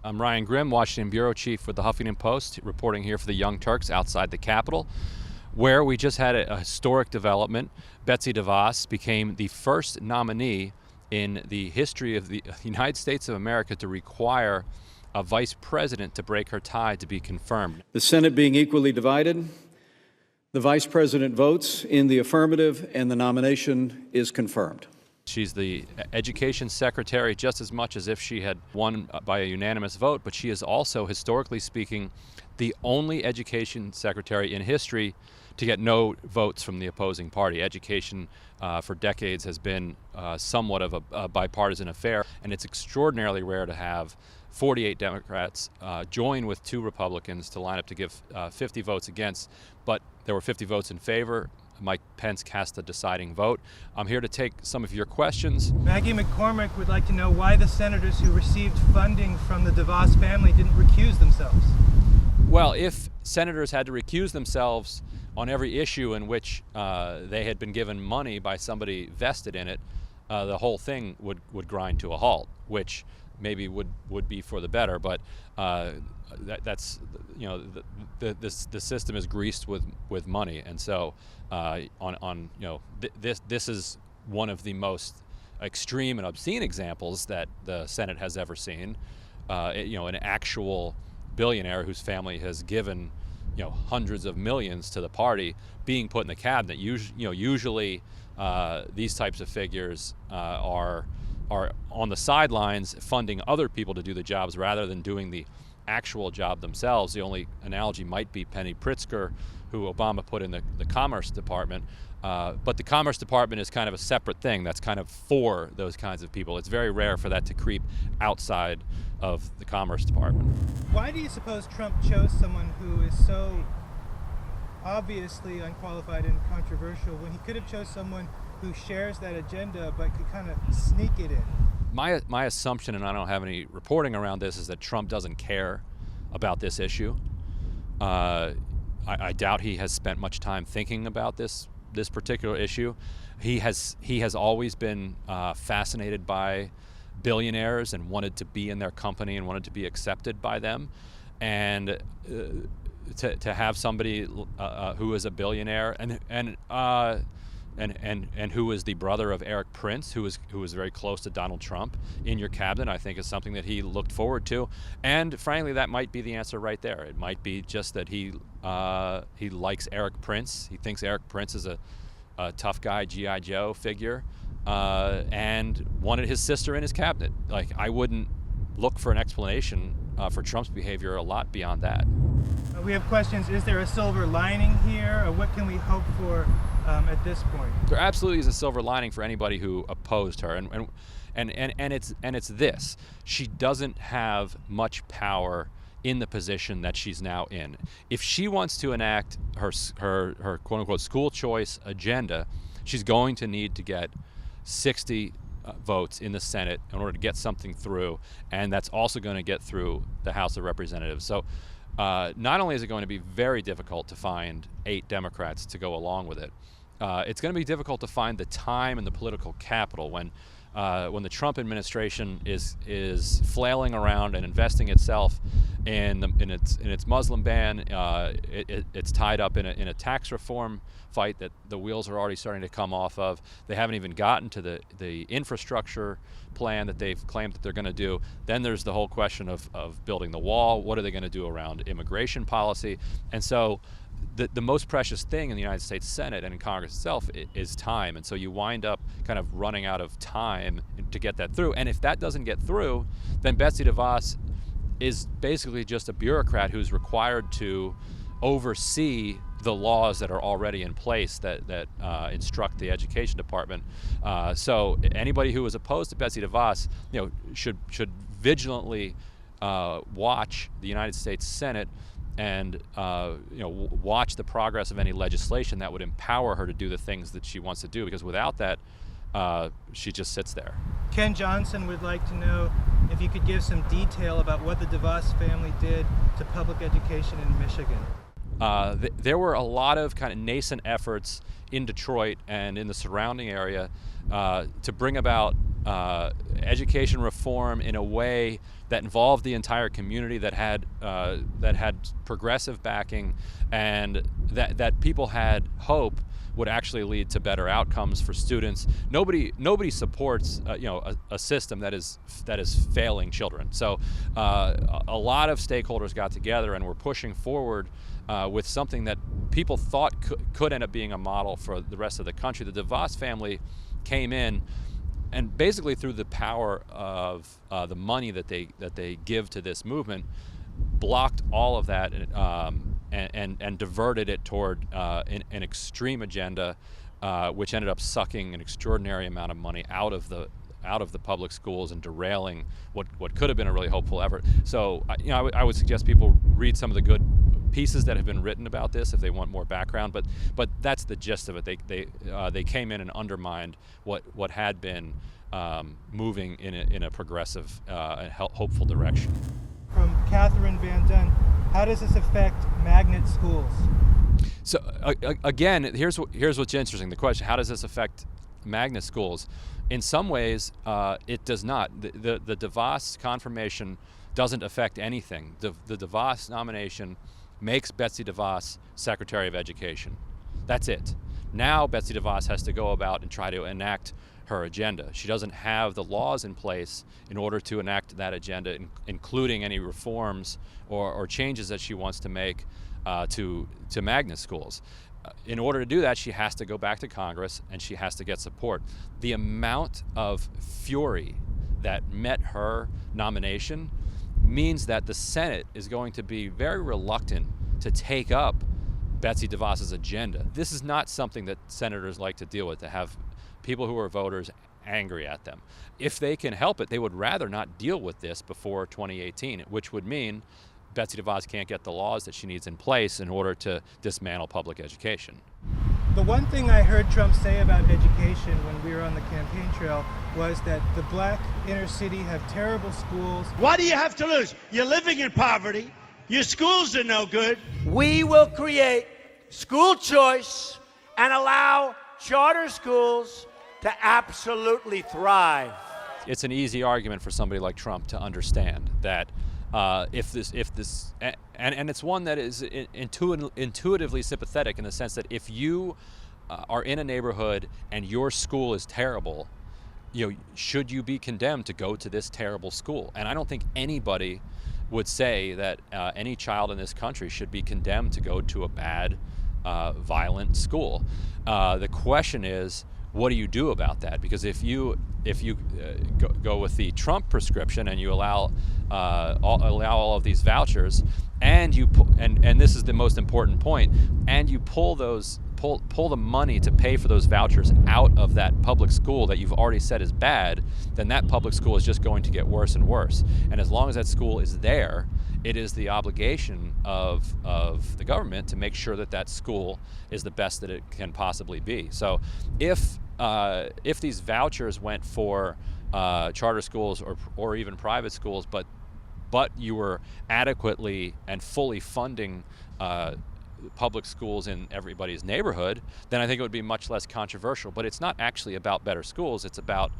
I'm Ryan Grimm, Washington Bureau Chief with the Huffington Post, reporting here for the Young Turks outside the Capitol, where we just had a historic development. Betsy DeVos became the first nominee in the history of the United States of America to require a vice president to break her tie to be confirmed. The Senate being equally divided, the vice president votes in the affirmative and the nomination is confirmed. She's the education secretary just as much as if she had won by a unanimous vote, but she is also, historically speaking, the only education secretary in history to get no votes from the opposing party. Education for decades has been somewhat of a bipartisan affair, and it's extraordinarily rare to have 48 Democrats join with 2 Republicans to line up to give 50 votes against, but there were 50 votes in favor. Mike Pence cast the deciding vote. I'm here to take some of your questions. Maggie McCormick would like to know why the senators who received funding from the DeVos family didn't recuse themselves. Well, if senators had to recuse themselves on every issue in which they had been given money by somebody vested in it, the whole thing would grind to a halt, which maybe would be for the better. But that's, you know, the system is greased with money, and so this is one of the most extreme and obscene examples that the Senate has ever seen. An actual billionaire whose family has given hundreds of millions to the party being put in the cabinet. Usually these types of figures are on the sidelines funding other people to do the jobs rather than doing the actual job themselves. The only analogy might be Penny Pritzker, who Obama put in the Commerce Department. But the Commerce Department is kind of a separate thing that's kind of for those kinds of people. It's very rare for that to creep outside of the Commerce Department. Why do you suppose Trump chose someone who is so obviously unqualified and controversial when he could have chose someone who shares that agenda but could kind of sneak it in? My assumption, and I don't have any reporting around this, is that Trump doesn't care about this issue. I doubt he has spent much time thinking about this particular issue. He has always been fascinated by billionaires and wanted to be in their company and wanted to be accepted by them. And to have somebody who is a billionaire and who is the brother of Eric Prince, who was very close to Donald Trump, in your cabinet, I think is something that he looked forward to. And frankly, that might be the answer right there. It might be just that he likes Eric Prince. He thinks Eric Prince is a tough guy, G.I. Joe figure, and wanted his sister in his cabinet. Like, I wouldn't look for an explanation for Trump's behavior a lot beyond that. We have questions. Is there a silver lining here? Or what can we hope for at this point? There absolutely is a silver lining for anybody who opposed her, and it's this: she doesn't have much power in the position that she's now in. If she wants to enact her quote unquote school choice agenda, she's going to need to get 60 votes in the Senate in order to get something through, and that's also going to get through the House of Representatives. So not only is it going to be very difficult to find 8 Democrats to go along with it, it's going to be difficult to find the time in the political capital when the Trump administration is flailing around and investing itself in its Muslim ban. It's tied up in a tax reform fight that the wheels are already starting to come off of. They haven't even gotten to the infrastructure plan that they've claimed that they're going to do. Then there's the whole question of building the wall. What are they going to do around immigration policy? And so the most precious thing in the United States Senate and in Congress itself is time. And so you wind up kind of running out of time to get that through. And if that doesn't get through, then Betsy DeVos is basically just a bureaucrat who's required to oversee the laws that are already in place that instruct the education department. So anybody who is opposed to Betsy DeVos, should vigilantly watch the United States Senate and watch the progress of any legislation that would empower her to do the things that she wants to do, because without that, she just sits there. Ken Johnson would like to know if you could give some detail about what the DeVos family did to public education in Michigan. There were a lot of kind of nascent efforts in Detroit and in the surrounding area to bring about education reform in a way that involved the entire community, that had progressive backing, and that people had hope would actually lead to better outcomes for students. Nobody supports a system that is failing children. So a lot of stakeholders got together and were pushing forward with something that people thought could end up being a model for the rest of the country. The DeVos family came in, and basically through the power of the money that they give to this movement, blocked all of that and diverted it toward an extreme agenda, which ended up sucking an extraordinary amount of money out of the public schools and derailing what could have been a really hopeful effort. So I would suggest people read some of the good pieces that have been written about this if they want more background, but that's the gist of it. They came in and undermined what had been moving in a progressive and hopeful direction. From Catherine Van Dunn, how does this affect magnet schools? So again, here's what's interesting. The question: how does this affect magnet schools? In some ways, it does not. The DeVos confirmation doesn't affect anything. The DeVos nomination makes Betsy DeVos Secretary of Education. That's it. Now Betsy DeVos has to go about and try to enact her agenda. She doesn't have the laws in place in order to enact that agenda, including any reforms or changes that she wants to make to magnet schools. In order to do that, she has to go back to Congress and she has to get support. The amount of fury that met her nomination means that the Senate is going to be very reluctant to take up Betsy DeVos's agenda. This is not something that senators like to deal with, to have people who are voters angry at them. If they can help it, they would rather not deal with this before 2018, which would mean Betsy DeVos can't get the laws that she needs in place in order to dismantle public education. The one thing I heard Trump say about education when we were on the campaign trail was that the black inner city have terrible schools. What do you have to lose? You're living in poverty. Your schools are no good. We will create school choice and allow charter schools to absolutely thrive. It's an easy argument for somebody like Trump to understand that if this, and it's one that is intuitively sympathetic in the sense that if you are in a neighborhood and your school is terrible, should you be condemned to go to this terrible school? And I don't think anybody would say that any child in this country should be condemned to go to a bad, violent school. The question is, what do you do about that? Because if you go with the Trump prescription and you allow all of these vouchers, and this is the most important point, and you pull the money to pay for those vouchers out of that public school that you've already said is bad, then that public school is just going to get worse and worse. And as long as that school is there, it is the obligation of the government to make sure that that school is the best that it can possibly be. So if these vouchers went for charter schools or even private schools, but you were adequately and fully funding public schools in everybody's neighborhood, then I think it would be much less controversial. But it's not actually about better schools. It's about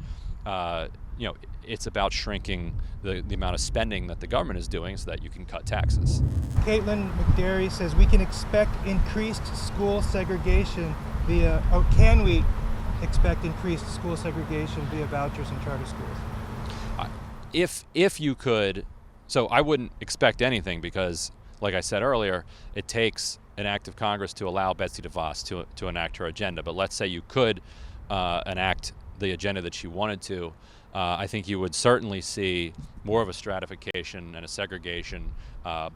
it's about shrinking the amount of spending that the government is doing so that you can cut taxes. Caitlin McDerry says we can expect increased school segregation can we expect increased school segregation via vouchers in charter schools? If you could, so I wouldn't expect anything because, like I said earlier, it takes an act of Congress to allow Betsy DeVos to enact her agenda. But let's say you could enact the agenda that she wanted to, I think you would certainly see more of a stratification and a segregation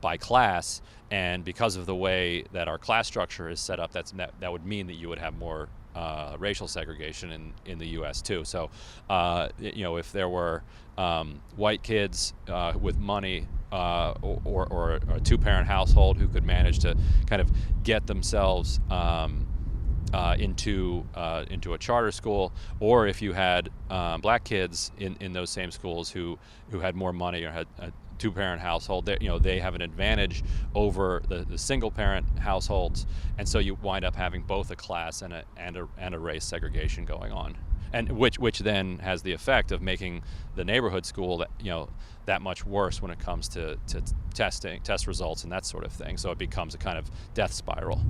by class. And because of the way that our class structure is set up, that would mean that you would have more racial segregation in the U.S. too. So, if there were white kids with money or a two-parent household who could manage to kind of get themselves into a charter school, or if you had black kids in those same schools who had more money or had a two-parent household, they have an advantage over the single-parent households, and so you wind up having both a class and a race segregation going on. and which then has the effect of making the neighborhood school that, that much worse when it comes to test results and that sort of thing. So it becomes a kind of death spiral.